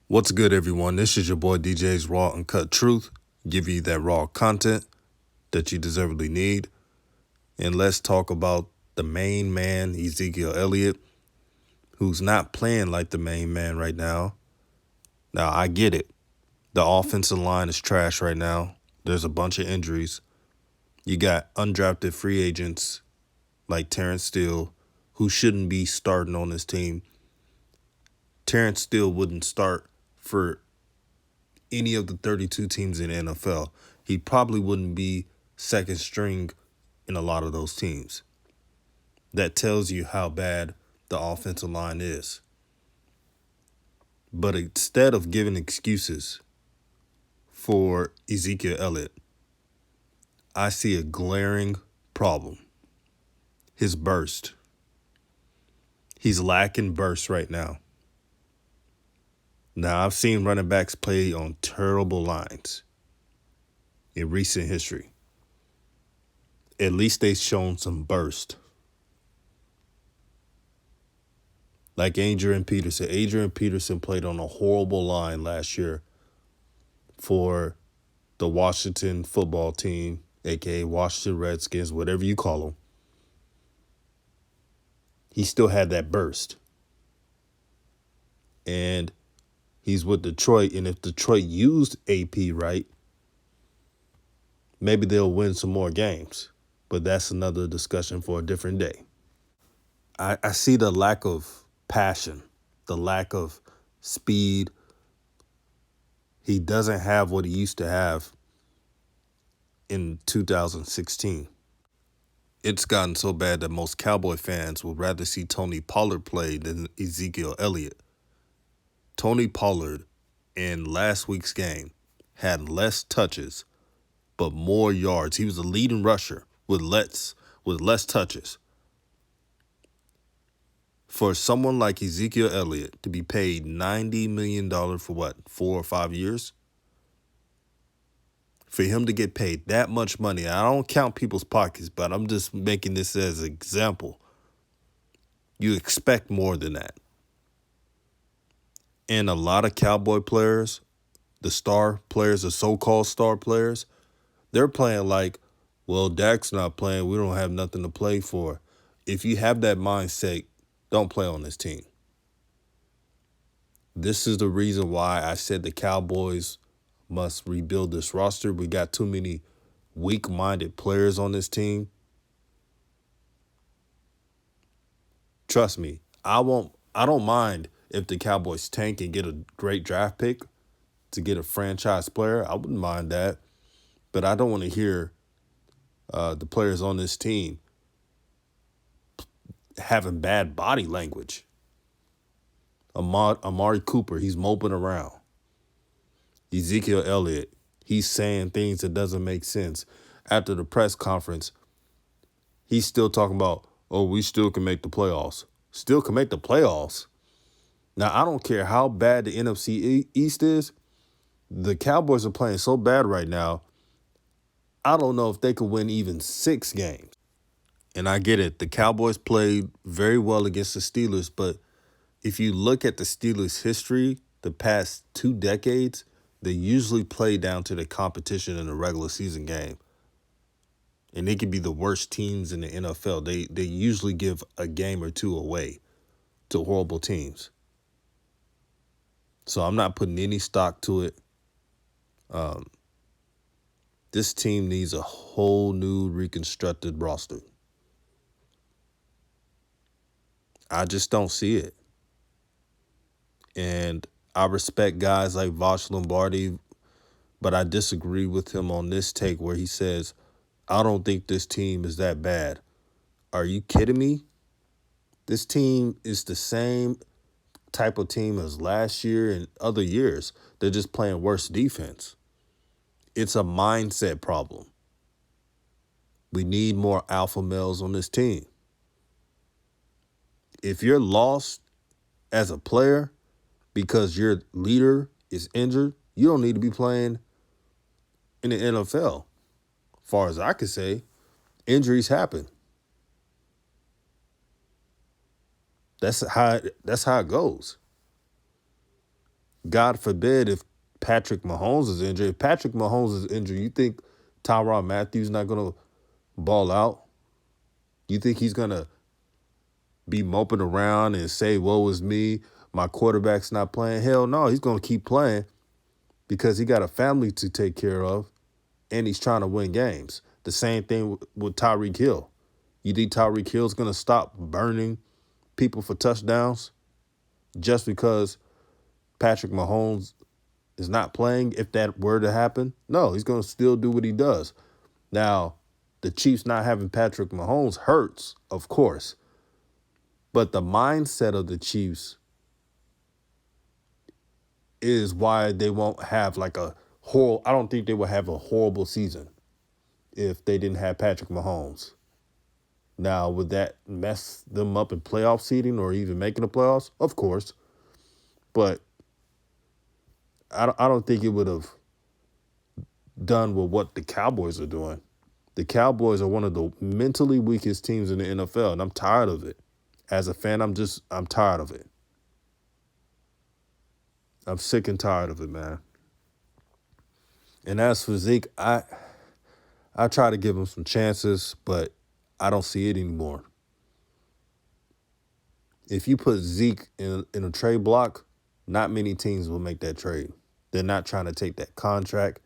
What's good, everyone? This is your boy DJ's Raw Uncut Truth. Give you that raw content that you deservedly need. And let's talk about the main man, Ezekiel Elliott, who's not playing like the main man right now. Now, I get it. The offensive line is trash right now. There's a bunch of injuries. You got undrafted free agents like Terrence Steele, who shouldn't be starting on this team. Terrence Steele wouldn't start for any of the 32 teams in the NFL. He probably wouldn't be second string in a lot of those teams. That tells you how bad the offensive line is. But instead of giving excuses for Ezekiel Elliott, I see a glaring problem. His burst. He's lacking burst right now. Now, I've seen running backs play on terrible lines in recent history. At least they've shown some burst. Like Adrian Peterson. Adrian Peterson played on a horrible line last year for the Washington football team, a.k.a. Washington Redskins, whatever you call them. He still had that burst. And he's with Detroit, and if Detroit used AP right, maybe they'll win some more games. But that's another discussion for a different day. I see the lack of passion, the lack of speed. He doesn't have what he used to have in 2016. It's gotten so bad that most Cowboy fans would rather see Tony Pollard play than Ezekiel Elliott. Tony Pollard in last week's game had less touches but more yards. He was the leading rusher with less touches. For someone like Ezekiel Elliott to be paid $90 million for what, 4 or 5 years? For him to get paid that much money, I don't count people's pockets, but I'm just making this as an example. You expect more than that. And a lot of Cowboy players, the star players, the so-called star players, they're playing like, well, Dak's not playing. We don't have nothing to play for. If you have that mindset, don't play on this team. This is the reason why I said the Cowboys must rebuild this roster. We got too many weak-minded players on this team. Trust me, I don't mind if the Cowboys tank and get a great draft pick to get a franchise player. I wouldn't mind that. But I don't want to hear the players on this team having bad body language. Amari Cooper, he's moping around. Ezekiel Elliott, he's saying things that doesn't make sense. After the press conference, he's still talking about, oh, we still can make the playoffs. Still can make the playoffs. Now, I don't care how bad the NFC East is. The Cowboys are playing so bad right now, I don't know if they could win even 6 games. And I get it. The Cowboys played very well against the Steelers, but if you look at the Steelers' history, the past 2 decades, they usually play down to the competition in a regular season game. And they could be the worst teams in the NFL. They usually give a game or two away to horrible teams. So I'm not putting any stock to it. This team needs a whole new reconstructed roster. I just don't see it. And I respect guys like Vosh Lombardi, but I disagree with him on this take where he says, I don't think this team is that bad. Are you kidding me? This team is the same type of team as last year and other years. They're just playing worse defense. It's a mindset problem. We need more alpha males on this team. If you're lost as a player because your leader is injured, you don't need to be playing in the NFL. As far as I can say, injuries happen. That's how it goes. God forbid if Patrick Mahomes is injured. If Patrick Mahomes is injured, you think Tyrann Matthews not going to ball out? You think he's going to be moping around and say, woe is me, my quarterback's not playing? Hell no, he's going to keep playing because he got a family to take care of and he's trying to win games. The same thing with Tyreek Hill. You think Tyreek Hill's going to stop burning people for touchdowns just because Patrick Mahomes is not playing, if that were to happen? No, he's going to still do what he does. Now, the Chiefs not having Patrick Mahomes hurts, of course. But the mindset of the Chiefs is why they won't have like a horrible, I don't think they would have a horrible season if they didn't have Patrick Mahomes. Now, would that mess them up in playoff seeding or even making the playoffs? Of course. But I don't think it would have done with what the Cowboys are doing. The Cowboys are one of the mentally weakest teams in the NFL, and I'm tired of it. As a fan, I'm tired of it. I'm sick and tired of it, man. And as for Zeke, I try to give him some chances, but I don't see it anymore. If you put Zeke in a trade block, not many teams will make that trade. They're not trying to take that contract.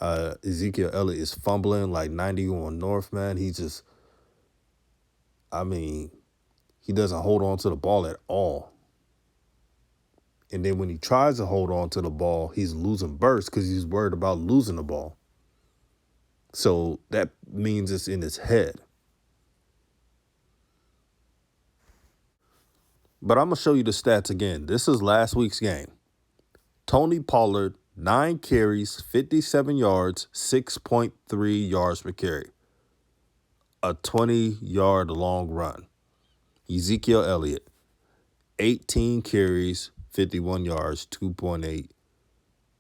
Ezekiel Elliott is fumbling like 90 on North, man. He doesn't hold on to the ball at all. And then when he tries to hold on to the ball, he's losing bursts because he's worried about losing the ball. So that means it's in his head. But I'm going to show you the stats again. This is last week's game. Tony Pollard, 9 carries, 57 yards, 6.3 yards per carry. A 20-yard long run. Ezekiel Elliott, 18 carries, 51 yards, 2.8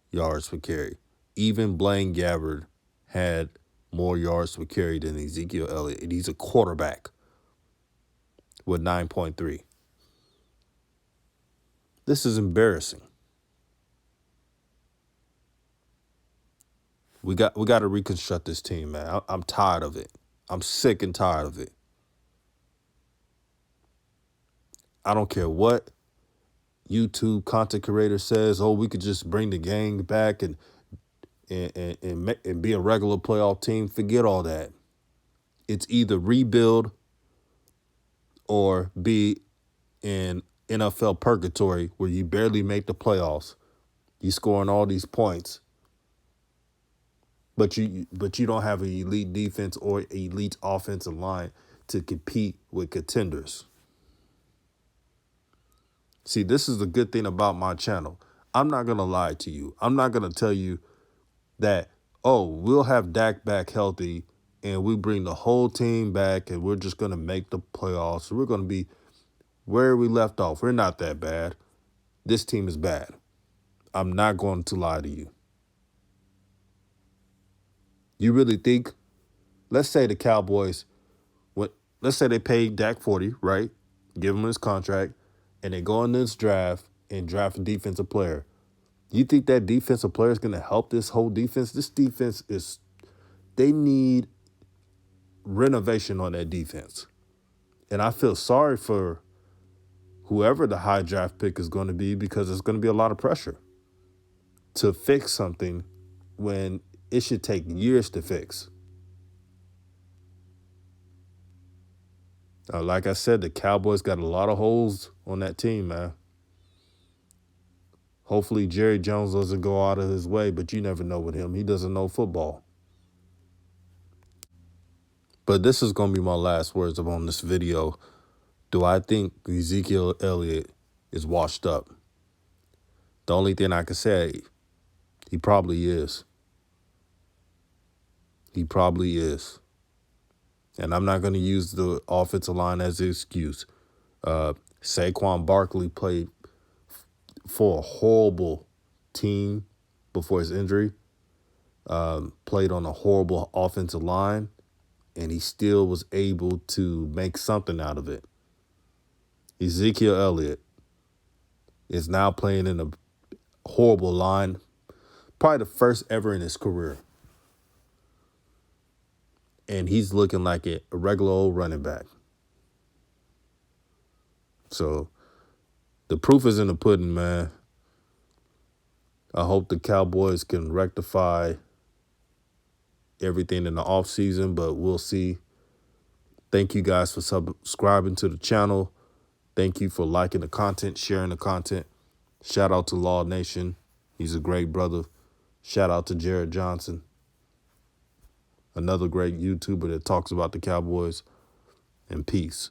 yards per carry. Even Blaine Gabbert had more yards per carry than Ezekiel Elliott. And he's a quarterback with 9.3. This is embarrassing. We got to reconstruct this team, man. I'm tired of it. I'm sick and tired of it. I don't care what YouTube content creator says. Oh, we could just bring the gang back and be a regular playoff team. Forget all that. It's either rebuild or be in NFL purgatory where you barely make the playoffs. You scoring all these points, but you don't have an elite defense or elite offensive line to compete with contenders. See, this is the good thing about my channel. I'm not going to lie to you. I'm not going to tell you that, oh, we'll have Dak back healthy and we bring the whole team back and we're just going to make the playoffs. We're going to be where we left off. We're not that bad. This team is bad. I'm not going to lie to you. You really think, let's say the Cowboys, let's say they paid Dak 40, right? Give him his contract, and they go in this draft and draft a defensive player. You think that defensive player is going to help this whole defense? This defense they need renovation on that defense. And I feel sorry for whoever the high draft pick is going to be because it's going to be a lot of pressure to fix something when it should take years to fix. Like I said, the Cowboys got a lot of holes on that team, man. Hopefully Jerry Jones doesn't go out of his way, but you never know with him. He doesn't know football. But this is going to be my last words on this video. Do I think Ezekiel Elliott is washed up? The only thing I can say, he probably is. He probably is. And I'm not going to use the offensive line as an excuse. Saquon Barkley played for a horrible team before his injury. Played on a horrible offensive line. And he still was able to make something out of it. Ezekiel Elliott is now playing in a horrible line. Probably the first ever in his career. And he's looking like a regular old running back. So the proof is in the pudding, man. I hope the Cowboys can rectify everything in the offseason, but we'll see. Thank you guys for subscribing to the channel. Thank you for liking the content, sharing the content. Shout out to Law Nation. He's a great brother. Shout out to Jared Johnson, another great YouTuber that talks about the Cowboys. And peace.